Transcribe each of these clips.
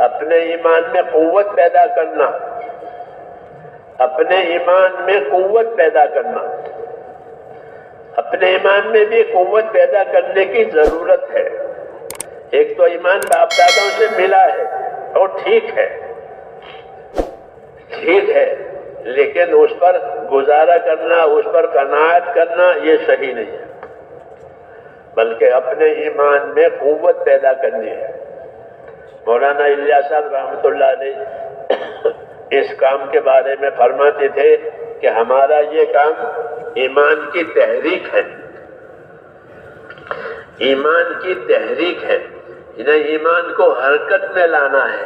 اپنے ایمان میں قوت پیدا کرنا، اپنے ایمان میں قوت پیدا کرنا، اپنے ایمان میں بھی قوت پیدا کرنے کی ضرورت ہے۔ ایک تو ایمان باپ دادوں سے ملا ہے اور ٹھیک ہے، لیکن اس پر گزارا کرنا، اس پر قناعت کرنا یہ صحیح نہیں ہے، بلکہ اپنے ایمان میں قوت پیدا کرنی ہے۔ مولانا الیاس صاحب رحمۃ اللہ علیہ اس کام کے بارے میں فرماتے تھے کہ ہمارا یہ کام ایمان کی تحریک ہے، ایمان کی تحریک ہے، انہیں ایمان کو حرکت میں لانا ہے،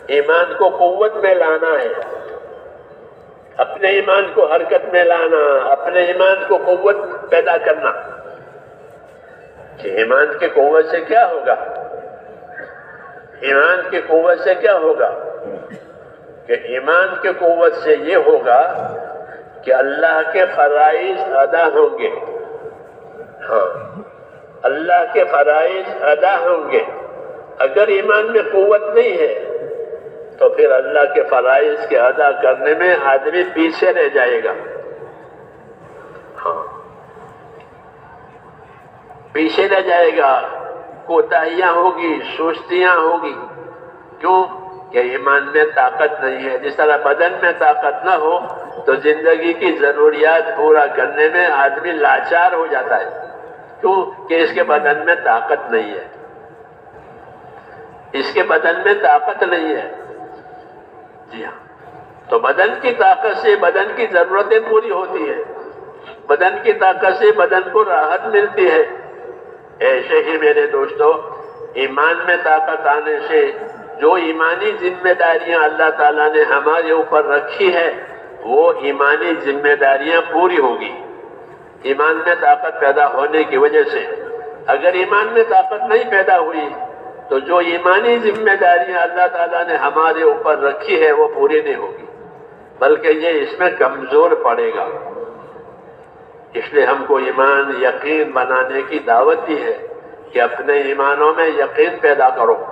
ایمان کو قوت میں لانا ہے، اپنے ایمان کو حرکت میں لانا، اپنے ایمان کو قوت پیدا کرنا۔ کہ ایمان کی قوت سے کیا ہوگا؟ ایمان کی قوت سے کیا ہوگا؟ کہ ایمان کی قوت سے یہ ہوگا کہ اللہ کے فرائض ادا ہوں گے۔ ہاں، اللہ کے فرائض ادا ہوں گے۔ اگر ایمان میں قوت نہیں ہے تو پھر اللہ کے فرائض کے ادا کرنے میں آدمی پیچھے رہ جائے گا۔ ہاں، پیچھے رہ جائے گا، کوتاہیاں ہوگی، سستیاں ہوگی۔ کیوں؟ کہ ایمان میں طاقت نہیں ہے۔ جس طرح بدن میں طاقت نہ ہو تو زندگی کی ضروریات پورا کرنے میں آدمی لاچار ہو جاتا ہے۔ کیوں؟ کہ اس کے بدن میں طاقت نہیں ہے، اس کے بدن میں طاقت نہیں ہے۔ جی ہاں، تو بدن کی طاقت سے بدن کی ضرورتیں پوری ہوتی ہیں، بدن کی طاقت سے بدن کو راحت ملتی ہے۔ ایسے ہی میرے دوستو، ایمان میں طاقت آنے سے جو ایمانی ذمہ داریاں اللہ تعالیٰ نے ہمارے اوپر رکھی ہے وہ ایمانی ذمہ داریاں پوری ہوگی، ایمان میں طاقت پیدا ہونے کی وجہ سے۔ اگر ایمان میں طاقت نہیں پیدا ہوئی تو جو ایمانی ذمہ داریاں اللہ تعالیٰ نے ہمارے اوپر رکھی ہے وہ پوری نہیں ہوگی، بلکہ یہ اس میں کمزور پڑے گا۔ اس لیے ہم کو ایمان یقین بنانے کی دعوت دی ہے کہ اپنے ایمانوں میں یقین پیدا کرو۔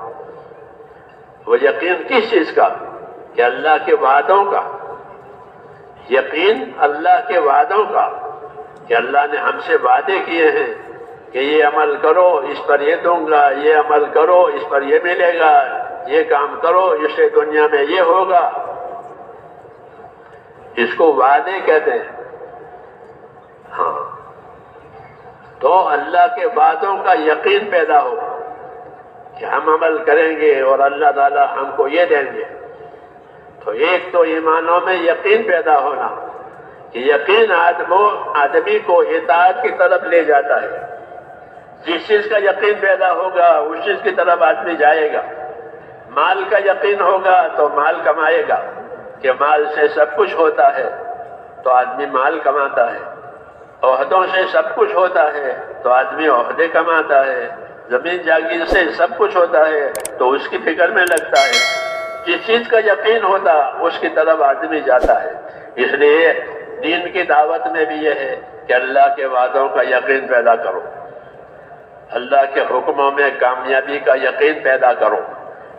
وہ یقین کس چیز کا؟ کہ اللہ کے وعدوں کا، یقین اللہ کے وعدوں کا، کہ اللہ نے ہم سے وعدے کیے ہیں کہ یہ عمل کرو اس پر یہ دوں گا، یہ عمل کرو اس پر یہ ملے گا، یہ کام کرو اس سے دنیا میں یہ ہوگا۔ اس کو وعدے کہتے ہیں۔ ہاں، تو اللہ کے وعدوں کا یقین پیدا ہو کہ ہم عمل کریں گے اور اللہ تعالیٰ ہم کو یہ دیں گے۔ تو ایک تو ایمانوں میں یقین پیدا ہونا، کہ یقین آدمی کو اطاعت کی طرف لے جاتا ہے۔ جس چیز کا یقین پیدا ہوگا اس چیز کی طرف آدمی جائے گا۔ مال کا یقین ہوگا تو مال کمائے گا، کہ مال سے سب کچھ ہوتا ہے تو آدمی مال کماتا ہے۔ عہدوں سے سب کچھ ہوتا ہے تو آدمی عہدے کماتا ہے۔ زمین جاگیر سے سب کچھ ہوتا ہے تو اس کی فکر میں لگتا ہے۔ جس چیز کا یقین ہوتا اس کی طرف آدمی جاتا ہے۔ اس لیے دین کی دعوت میں بھی یہ ہے کہ اللہ کے وعدوں کا یقین پیدا کرو، اللہ کے حکموں میں کامیابی کا یقین پیدا کرو۔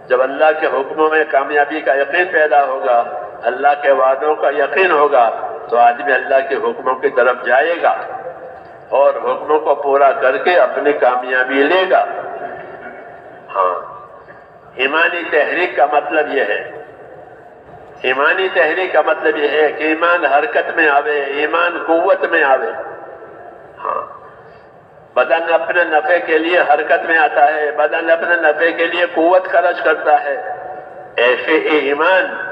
جب اللہ کے حکموں میں کامیابی کا یقین پیدا ہوگا، اللہ کے وعدوں کا یقین ہوگا، تو آدمی اللہ کے حکموں کی طرف جائے گا اور حکموں کو پورا کر کے اپنی کامیابی لے گا۔ ہاں، ایمانی تحریک کا مطلب یہ ہے، ایمانی تحریک کا مطلب یہ ہے کہ ایمان حرکت میں آوے، ایمان قوت میں آوے۔ ہاں، بدن اپنے نفع کے لیے حرکت میں آتا ہے، بدن اپنے نفع کے لیے قوت خرچ کرتا ہے۔ ایسے ہی ایمان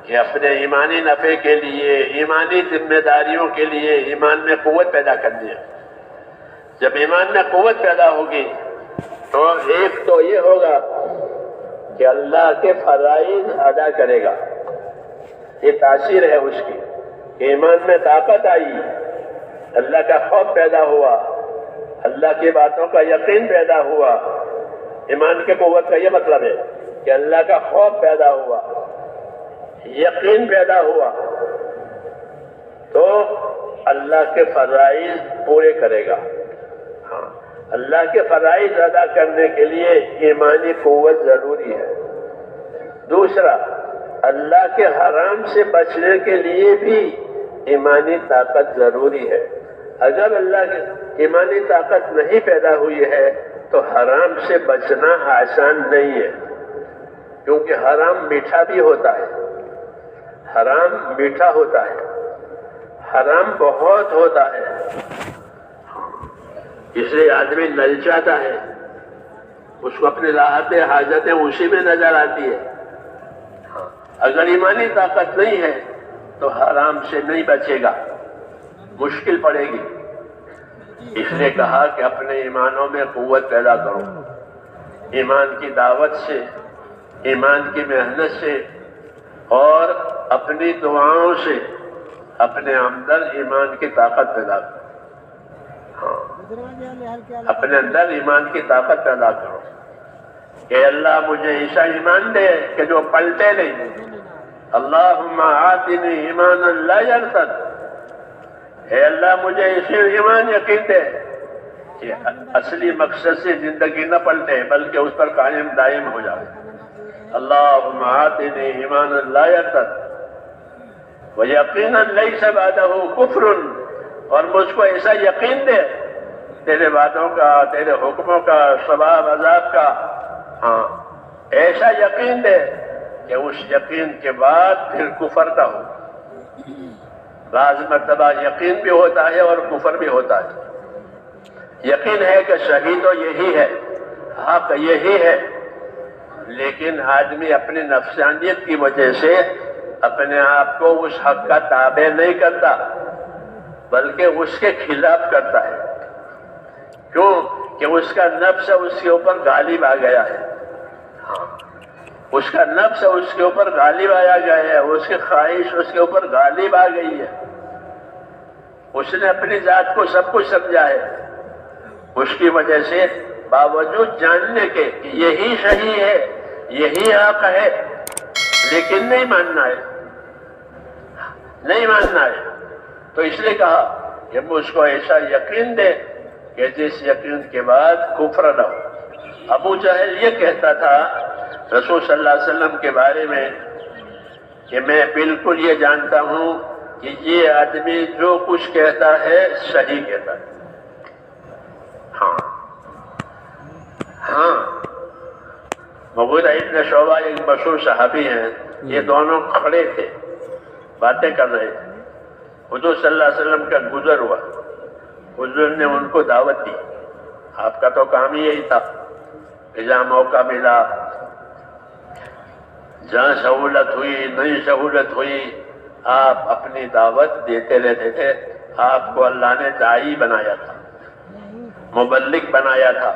کہ اپنے ایمانی نفع کے لیے، ایمانی ذمہ داریوں کے لیے ایمان میں قوت پیدا کرنی ہے۔ جب ایمان میں قوت پیدا ہوگی تو ایک تو یہ ہوگا کہ اللہ کے فرائض ادا کرے گا، یہ تاثیر ہے اس کی، کہ ایمان میں طاقت آئی، اللہ کا خوف پیدا ہوا، اللہ کی باتوں کا یقین پیدا ہوا۔ ایمان کے قوت کا یہ مطلب ہے کہ اللہ کا خوف پیدا ہوا، یقین پیدا ہوا، تو اللہ کے فرائض پورے کرے گا۔ ہاں، اللہ کے فرائض ادا کرنے کے لیے ایمانی قوت ضروری ہے۔ دوسرا، اللہ کے حرام سے بچنے کے لیے بھی ایمانی طاقت ضروری ہے۔ اگر اللہ کی ایمانی طاقت نہیں پیدا ہوئی ہے تو حرام سے بچنا آسان نہیں ہے، کیونکہ حرام میٹھا بھی ہوتا ہے، حرام میٹھا ہوتا ہے، حرام بہت ہوتا ہے، اس لیے آدمی للچاتا ہے، اس کو اپنی راحتیں حاجتیں اسی میں نظر آتی ہے۔ اگر ایمانی طاقت نہیں ہے تو حرام سے نہیں بچے گا، مشکل پڑے گی۔ اس نے کہا کہ اپنے ایمانوں میں قوت پیدا کرو، ایمان کی دعوت سے، ایمان کی محنت سے، اور اپنی دعاؤں سے اپنے اندر ایمان کی طاقت پیدا کرو۔ اپنے اندر ایمان کی طاقت پیدا کرو کہ اللہ مجھے ایسا ایمان دے کہ جو پلٹے نہیں۔ اللہم آتنی ایمانا لا یرتد، اے اللہ مجھے ایسے ایمان یقین دے کہ اصلی مقصد سے زندگی نہ پلٹے بلکہ اس پر قائم دائم ہو جائے۔ اللہم آتنی ایمانا لا یرتد ویقینا لیس بعدہ کفر، اور مجھ کو ایسا یقین دے تیرے وعدوں کا، تیرے حکموں کا، ثواب عذاب کا، ایسا یقین دے کہ اس یقین کے بعد پھر کفر نہ ہو۔ بعض مرتبہ یقین بھی ہوتا ہے اور کفر بھی ہوتا ہے۔ یقین ہے کہ صحیح تو یہی ہے، حق یہی ہے، لیکن آدمی اپنی نفسانیت کی وجہ سے اپنے آپ کو اس حق کا تابع نہیں کرتا بلکہ اس کے خلاف کرتا ہے۔ کیوں کہ اس کا نفس اس کے اوپر غالب آ گیا ہے، اس کا نفس اس کے اوپر غالب آیا گیا ہے، اس کی خواہش اس کے اوپر غالب آ گئی ہے۔ اس نے اپنی ذات کو سب کچھ سمجھا ہے، اس کی وجہ سے باوجود جاننے کے کہ یہی صحیح ہے، یہی حق ہے، لیکن نہیں ماننا ہے، نہیں ماننا ہے۔ تو اس لیے کہا کہ مجھ کو ایسا یقین دے کہ جس یقین کے بعد کفر نہ ہو۔ ابو جہل یہ کہتا تھا رسول صلی اللہ علیہ وسلم کے بارے میں کہ میں بالکل یہ جانتا ہوں کہ یہ آدمی جو کچھ کہتا ہے صحیح کہتا ہے۔ ہاں مغیرہ ابن شعبہ ایک مشہور صحابی ہیں، یہ دونوں کھڑے تھے، باتیں کر رہے تھے، حضور صلی اللہ علیہ وسلم کا گزر ہوا، حضور نے ان کو دعوت دی۔ آپ کا تو کام ہی یہی تھا، جہاں موقع ملا، جہاں سہولت ہوئی، نئی سہولت ہوئی، آپ اپنی دعوت دیتے رہتے تھے۔ آپ کو اللہ نے داعی بنایا تھا، مبلغ بنایا تھا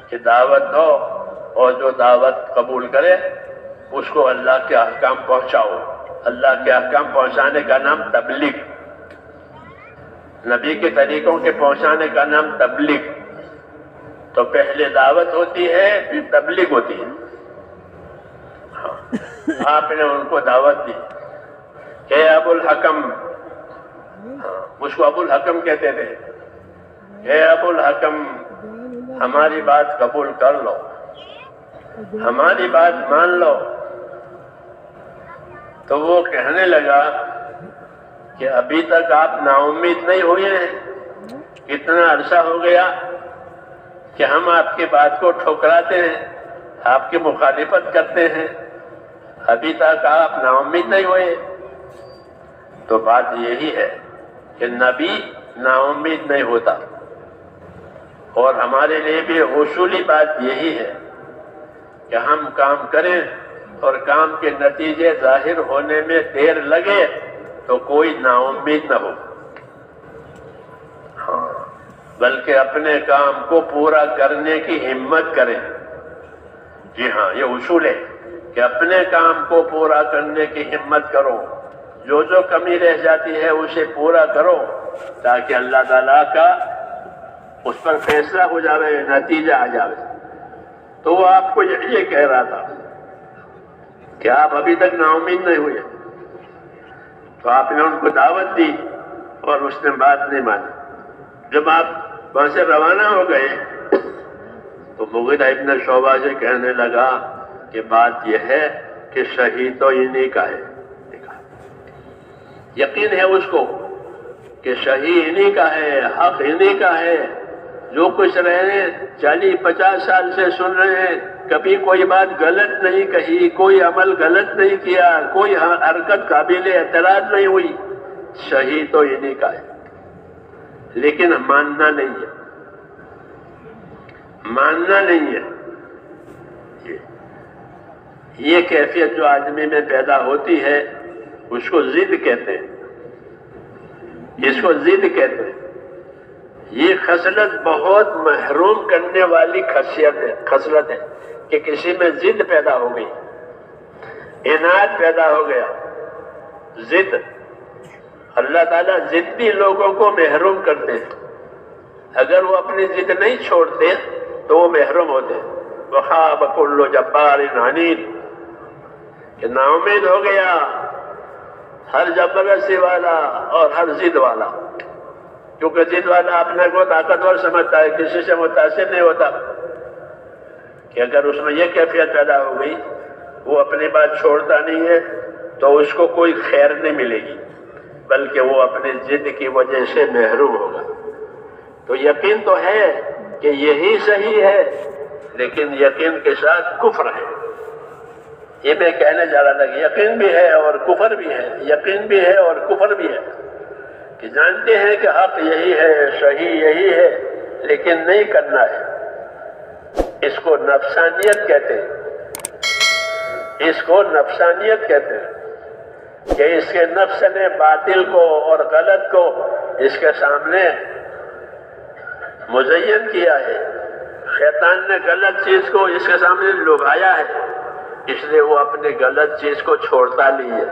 کہ دعوت دو، اور جو دعوت قبول کرے اس کو اللہ کے احکام پہنچاؤ۔ اللہ کے احکام پہنچانے کا نام تبلیغ، نبی کے طریقوں کے پہنچانے کا نام تبلیغ۔ تو پہلے دعوت ہوتی ہے پھر تبلیغ ہوتی ہے۔ آپ نے ان کو دعوت دی کہ ابو الحکم، اس کو ابو الحکم کہتے تھے، اے ابو الحکم ہماری بات قبول کر لو، ہماری بات مان لو۔ تو وہ کہنے لگا کہ ابھی تک آپ نا امید نہیں ہوئے ہیں، کتنا عرصہ ہو گیا کہ ہم آپ کی بات کو ٹھکراتے ہیں، آپ کی مخالفت کرتے ہیں، ابھی تک آپ نا امید نہیں ہوئے۔ تو بات یہی ہے کہ نبی نا امید نہیں ہوتا، اور ہمارے لیے بھی اصولی بات یہی ہے کہ ہم کام کریں اور کام کے نتیجے ظاہر ہونے میں دیر لگے تو کوئی نا امید نہ ہو، بلکہ اپنے کام کو پورا کرنے کی ہمت کریں۔ جی ہاں، یہ اصول ہے کہ اپنے کام کو پورا کرنے کی ہمت کرو، جو جو کمی رہ جاتی ہے اسے پورا کرو تاکہ اللہ تعالیٰ کا اس پر فیصلہ ہو جاوے، نتیجہ آ جاوے۔ تو وہ آپ کو یہ کہہ رہا تھا کہ آپ ابھی تک نا امید نہیں ہوئے۔ تو آپ نے ان کو دعوت دی اور اس نے بات نہیں مانی۔ جب آپ وہاں سے روانہ ہو گئے تو مغیرہ ابن شعبہ سے کہنے لگا کہ بات یہ ہے کہ شہید تو انہی کا ہے، یقین ہے اس کو کہ شہید انہی کا ہے، حق انہی کا ہے۔ جو کچھ رہے 40-50 سال سے سن رہے ہیں، کبھی کوئی بات غلط نہیں کہی، کوئی عمل غلط نہیں کیا، کوئی حرکت قابل اعتراض نہیں ہوئی، شہید تو انہی کا ہے، لیکن ماننا نہیں ہے، ماننا نہیں ہے۔ یہ کیفیت جو آدمی میں پیدا ہوتی ہے اس کو ضد کہتے ہیں، اس کو ضد کہتے ہیں۔ یہ خصلت بہت محروم کرنے والی خصلت ہے کہ کسی میں ضد پیدا ہو گئی، عناد پیدا ہو گیا، ضد۔ اللہ تعالیٰ ضدی لوگوں کو محروم کرتے ہیں، اگر وہ اپنی ضد نہیں چھوڑتے تو وہ محروم ہوتے ہیں۔ وَخَابَ كُلُّ جَبَّارٍ عَنِيدٍ، کہ نا امید ہو گیا ہر زبردستی والا اور ہر ضد والا، کیونکہ ضد والا اپنے کو طاقتور سمجھتا ہے، کسی سے متاثر نہیں ہوتا، کہ اگر اس میں یہ کیفیت پیدا ہو گئی وہ اپنی بات چھوڑتا نہیں ہے تو اس کو کوئی خیر نہیں ملے گی، بلکہ وہ اپنی ضد کی وجہ سے محروم ہوگا۔ تو یقین تو ہے کہ یہی صحیح ہے، لیکن یقین کے ساتھ کفر ہے۔ یہ میں کہنے جا رہا تھا کہ یقین بھی ہے اور کفر بھی ہے، یقین بھی ہے اور کفر بھی ہے، کہ جانتے ہیں کہ حق یہی ہے، صحیح یہی ہے، لیکن نہیں کرنا ہے۔ اس کو نفسانیت کہتے ہیں، اس کو نفسانیت کہتے ہیں، کہ اس کے نفس نے باطل کو اور غلط کو اس کے سامنے مزین کیا ہے، شیطان نے غلط چیز کو اس کے سامنے لبھایا ہے، اس لیے وہ اپنی غلط چیز کو چھوڑتا نہیں ہے۔